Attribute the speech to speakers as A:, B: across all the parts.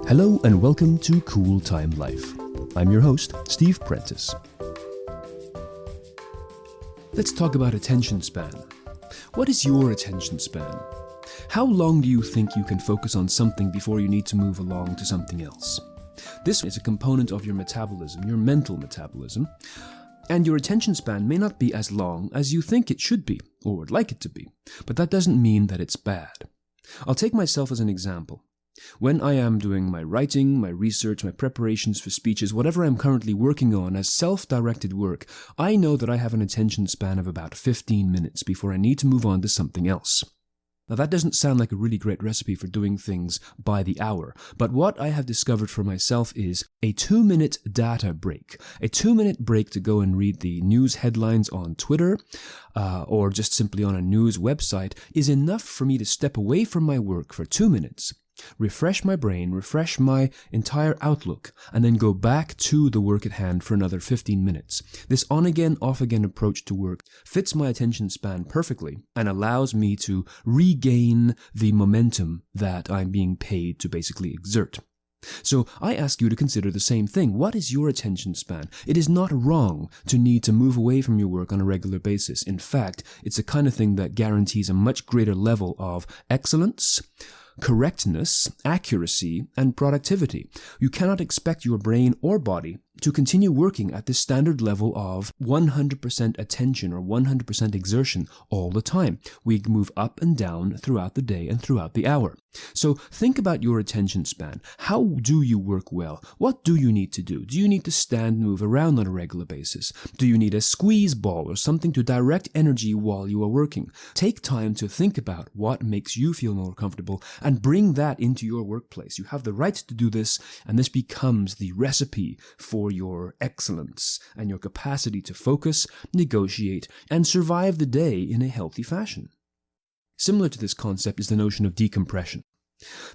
A: Hello and welcome to Cool Time Life. I'm your host, Steve Prentice. Let's talk about attention span. What is your attention span? How long do you think you can focus on something before you need to move along to something else? This is a component of your metabolism, your mental metabolism, and your attention span may not be as long as you think it should be, or would like it to be, but that doesn't mean that it's bad. I'll take myself as an example. When I am doing my writing, my research, my preparations for speeches, whatever I'm currently working on as self-directed work, I know that I have an attention span of about 15 minutes before I need to move on to something else. Now that doesn't sound like a really great recipe for doing things by the hour, but what I have discovered for myself is a 2-minute data break. A 2-minute break to go and read the news headlines on Twitter, or just simply on a news website, is enough for me to step away from my work for 2 minutes, refresh my brain, refresh my entire outlook, and then go back to the work at hand for another 15 minutes. This on-again, off-again approach to work fits my attention span perfectly and allows me to regain the momentum that I'm being paid to basically exert. So I ask you to consider the same thing. What is your attention span? It is not wrong to need to move away from your work on a regular basis. In fact, it's the kind of thing that guarantees a much greater level of excellence, correctness, accuracy, and productivity. You cannot expect your brain or body to continue working at this standard level of 100% attention or 100% exertion all the time. We move up and down throughout the day and throughout the hour. So think about your attention span. How do you work well? What do you need to do? Do you need to stand and move around on a regular basis? Do you need a squeeze ball or something to direct energy while you are working? Take time to think about what makes you feel more comfortable and bring that into your workplace. You have the right to do this, and this becomes the recipe for your excellence and your capacity to focus, negotiate, and survive the day in a healthy fashion. Similar to this concept is the notion of decompression.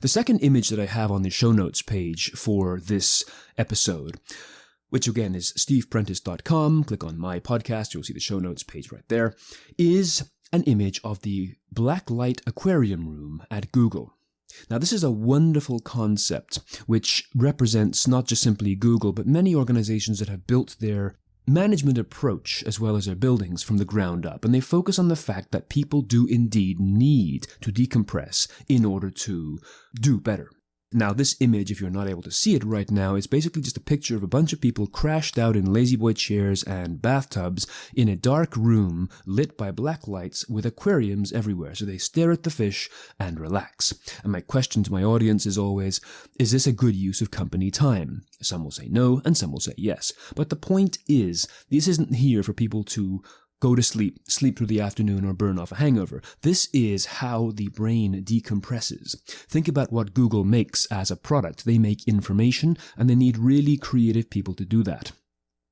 A: The second image that I have on the show notes page for this episode, which again is steveprentice.com, click on my podcast, you'll see the show notes page right there, is an image of the blacklight aquarium room at Google. Now, this is a wonderful concept which represents not just simply Google, but many organizations that have built their management approach as well as their buildings from the ground up. And they focus on the fact that people do indeed need to decompress in order to do better. Now, this image, if you're not able to see it right now, is basically just a picture of a bunch of people crashed out in lazy-boy chairs and bathtubs in a dark room lit by black lights with aquariums everywhere. So they stare at the fish and relax. And my question to my audience is always, is this a good use of company time? Some will say no, and some will say yes. But the point is, this isn't here for people to go to sleep through the afternoon, or burn off a hangover. This is how the brain decompresses. Think about what Google makes as a product. They make information, and they need really creative people to do that.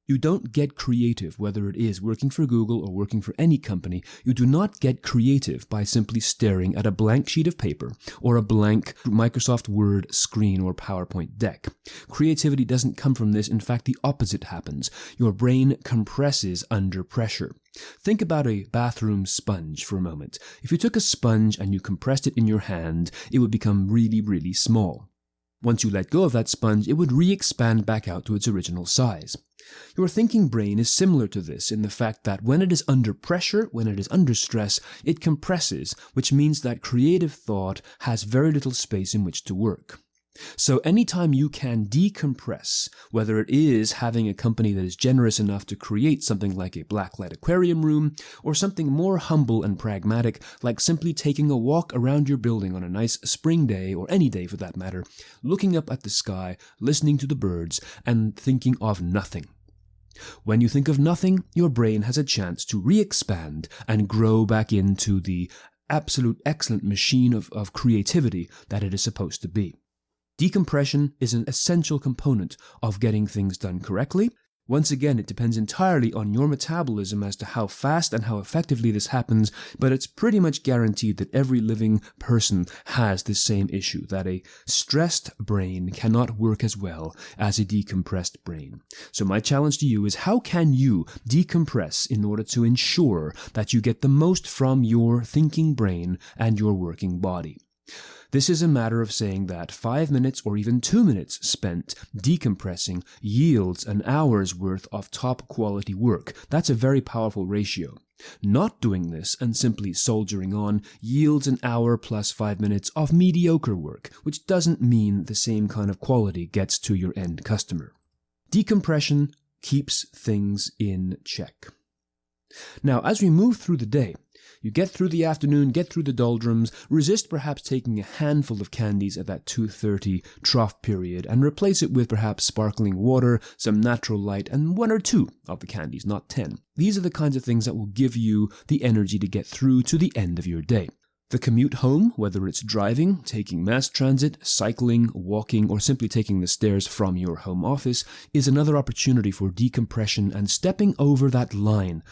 A: You don't get creative, whether it is working for Google or working for any company. You do not get creative by simply staring at a blank sheet of paper or a blank Microsoft Word screen or PowerPoint deck. Creativity doesn't come from this. In fact, the opposite happens. Your brain compresses under pressure. Think about a bathroom sponge for a moment. If you took a sponge and you compressed it in your hand, it would become really, really small. Once you let go of that sponge, it would re-expand back out to its original size. Your thinking brain is similar to this in the fact that when it is under pressure, when it is under stress, it compresses, which means that creative thought has very little space in which to work. So anytime you can decompress, whether it is having a company that is generous enough to create something like a blacklight aquarium room, or something more humble and pragmatic, like simply taking a walk around your building on a nice spring day, or any day for that matter, looking up at the sky, listening to the birds, and thinking of nothing. When you think of nothing, your brain has a chance to re-expand and grow back into the absolute excellent machine of creativity that it is supposed to be. Decompression is an essential component of getting things done correctly. Once again, it depends entirely on your metabolism as to how fast and how effectively this happens, but it's pretty much guaranteed that every living person has this same issue, that a stressed brain cannot work as well as a decompressed brain. So my challenge to you is, how can you decompress in order to ensure that you get the most from your thinking brain and your working body? This is a matter of saying that 5 minutes or even 2 minutes spent decompressing yields an hour's worth of top quality work. That's a very powerful ratio. Not doing this and simply soldiering on yields an hour plus 5 minutes of mediocre work, which doesn't mean the same kind of quality gets to your end customer. Decompression keeps things in check. Now, as we move through the day, you get through the afternoon, get through the doldrums, resist perhaps taking a handful of candies at that 2:30 trough period and replace it with perhaps sparkling water, some natural light, and 1 or 2 of the candies, not 10. These are the kinds of things that will give you the energy to get through to the end of your day. The commute home, whether it's driving, taking mass transit, cycling, walking, or simply taking the stairs from your home office, is another opportunity for decompression and stepping over that line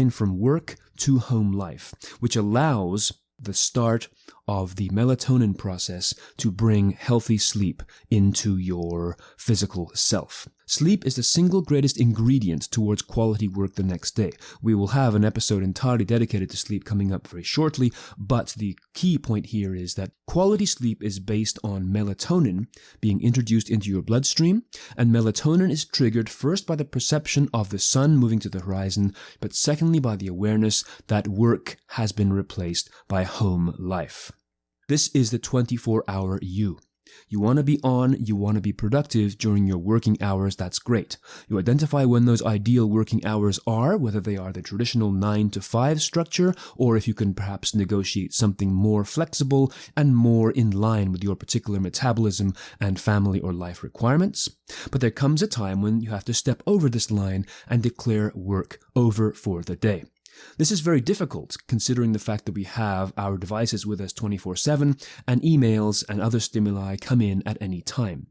A: from work to home life, which allows the start of the melatonin process to bring healthy sleep into your physical self. Sleep is the single greatest ingredient towards quality work the next day. We will have an episode entirely dedicated to sleep coming up very shortly, but the key point here is that quality sleep is based on melatonin being introduced into your bloodstream, and melatonin is triggered first by the perception of the sun moving to the horizon, but secondly by the awareness that work has been replaced by home life. This is the 24-hour you. You want to be on, you want to be productive during your working hours, that's great. You identify when those ideal working hours are, whether they are the traditional 9 to 5 structure, or if you can perhaps negotiate something more flexible and more in line with your particular metabolism and family or life requirements. But there comes a time when you have to step over this line and declare work over for the day. This is very difficult considering the fact that we have our devices with us 24/7 and emails and other stimuli come in at any time.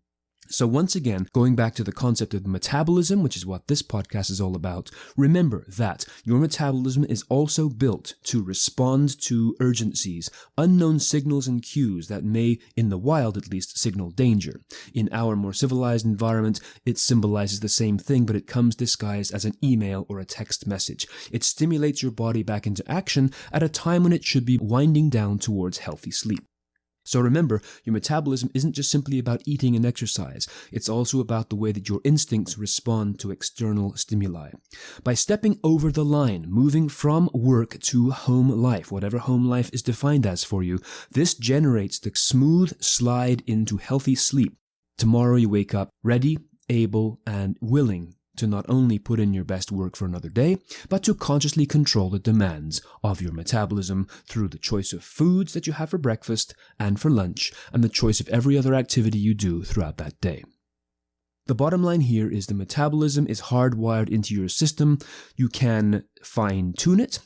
A: So once again, going back to the concept of metabolism, which is what this podcast is all about, remember that your metabolism is also built to respond to urgencies, unknown signals and cues that may, in the wild at least, signal danger. In our more civilized environment, it symbolizes the same thing, but it comes disguised as an email or a text message. It stimulates your body back into action at a time when it should be winding down towards healthy sleep. So remember, your metabolism isn't just simply about eating and exercise. It's also about the way that your instincts respond to external stimuli. By stepping over the line, moving from work to home life, whatever home life is defined as for you, this generates the smooth slide into healthy sleep. Tomorrow you wake up ready, able, and willing to not only put in your best work for another day, but to consciously control the demands of your metabolism through the choice of foods that you have for breakfast and for lunch, and the choice of every other activity you do throughout that day. The bottom line here is the metabolism is hardwired into your system. You can fine-tune it,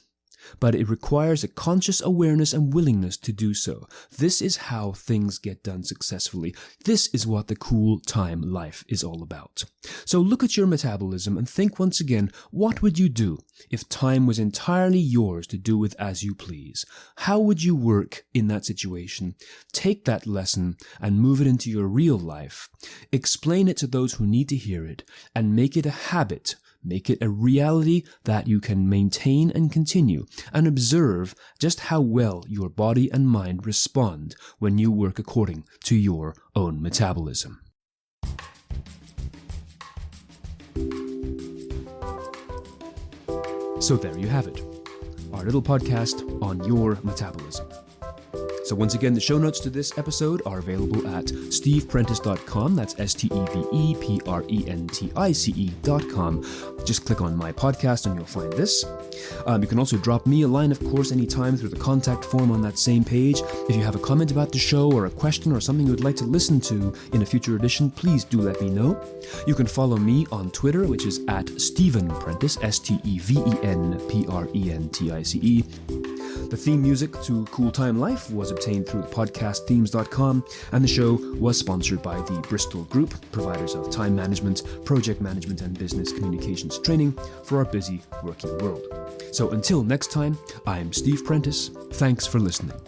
A: but it requires a conscious awareness and willingness to do so. This is how things get done successfully. This is what the cool time life is all about. So look at your metabolism and think once again, what would you do if time was entirely yours to do with as you please? How would you work in that situation? Take that lesson and move it into your real life. Explain it to those who need to hear it and make it a habit. Make it a reality that you can maintain and continue, and observe just how well your body and mind respond when you work according to your own metabolism. So there you have it, our little podcast on your metabolism. So once again, the show notes to this episode are available at steveprentice.com. That's StevePrentice.com. Just click on my podcast and you'll find this. You can also drop me a line, of course, anytime through the contact form on that same page. If you have a comment about the show or a question or something you would like to listen to in a future edition, please do let me know. You can follow me on Twitter, which is at Stephen Prentice, StevenPrentice. The theme music to Cool Time Life was obtained through podcastthemes.com, and the show was sponsored by the Bristol Group, providers of time management, project management, and business communications training for our busy working world. So until next time, I'm Steve Prentice. Thanks for listening.